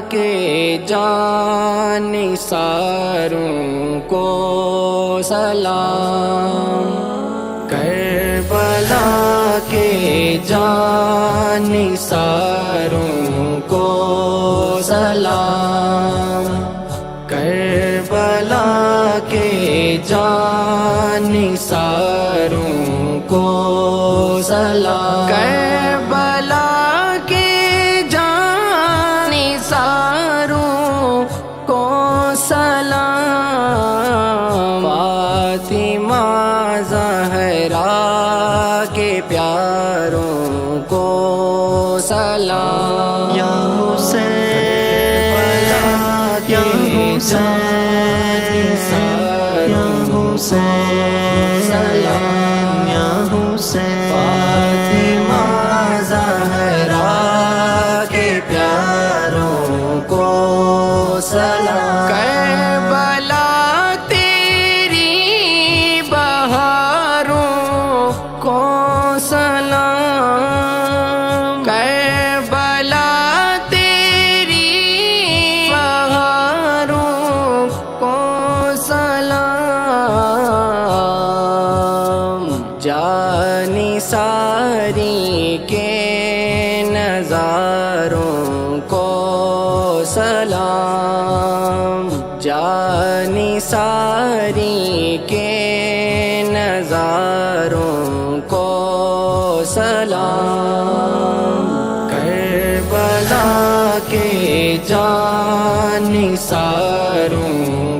کے جانثاروں کو سلام، کربلا کے جانثاروں کو سلام، کربلا کے جانثاروں کو سلام، کربلا کے جانثاروں کو سلام، فاطمہ زہرا کے پیاروں کو سلام، یا حسین یا حسین یا حسین سلام، یا حسین فاطمہ زہرا کے پیاروں کو سلام، کربلا تیری بہاروں کو سلام، کربلا تیری بہاروں کو سلام، جانثاری کے نظاروں کو سلام، جانثاری کے نظاروں کو سلام، کربلا کے جانثاروں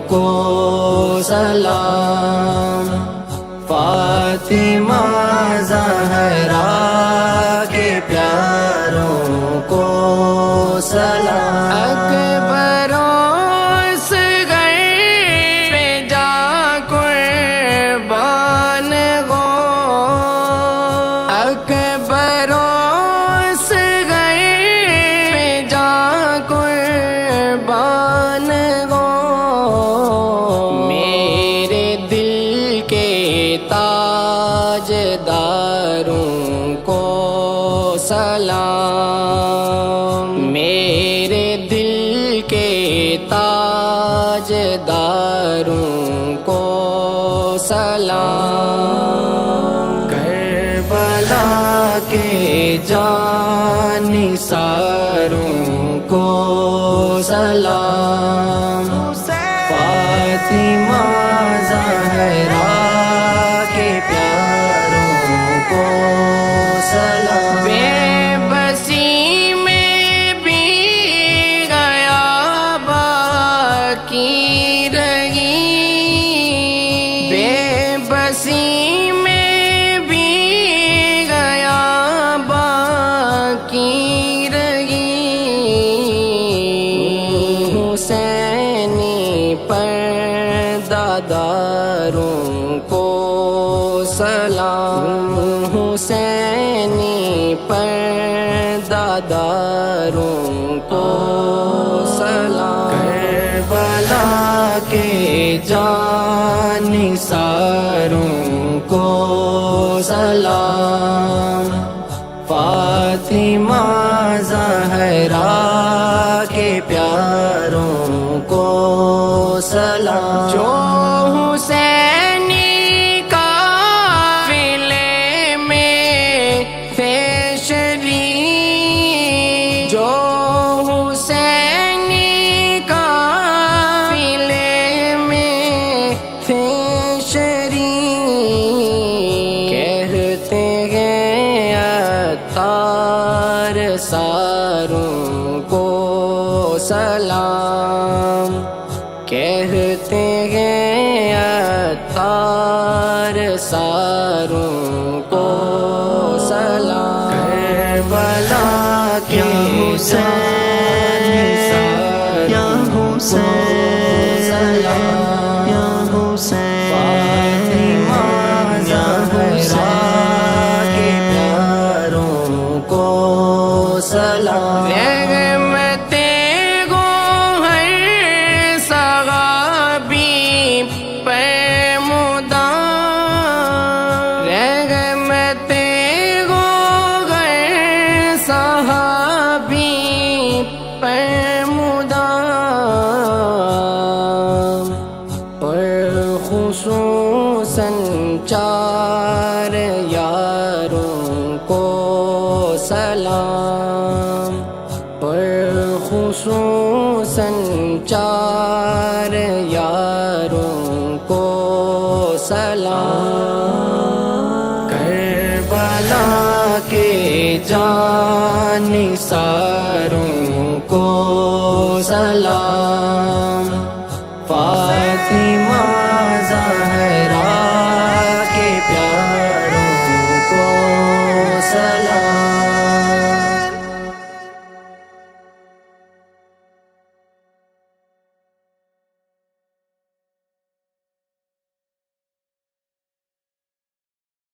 کو سلام، فاطمہ زہرا کے پیاروں کو سلام، اکبر اصغر پہ جا قربان ہو، اکبر اصغر پہ جا قربان ہو، میرے دل کے تاجداروں کو سلام، میرے دل کے تاجداروں کو سلام، کربلا کے جانثاروں کو سلام، فاطمہ زہرا کے پیاروں کو سلام، بے بسی میں بھی گیا باقی رہی، بے بسی میں بھی گیا باقی رہی، حسینی پرداداروں کو سلام، حسینی پرداداروں کو سلام، کربلا کے جانثاروں کو سلام، فاطمہ زہرا کے پیاروں کو سلام، جو حسینی قافلے میں تھے شریک، جو حسینی قافلے میں تھے شریک، کہتے ہیں عطار ساروں کو سلام، کہتے ہیں عطار ساروں کو سلام، کربلا کے حسین یا حسین سلام، یا حسین فاطمہ زہرا کے پیاروں کو سلام، رحمتِ گوہر صحابی پر مدام، رحمتِ گوہر صحابی پر مدام، خدا اور خصوصاً چار یاروں کو سلام، اور خصوصاً چار یاروں کو سلام، کربلا کے جانثاروں کو سلام، فاطمہ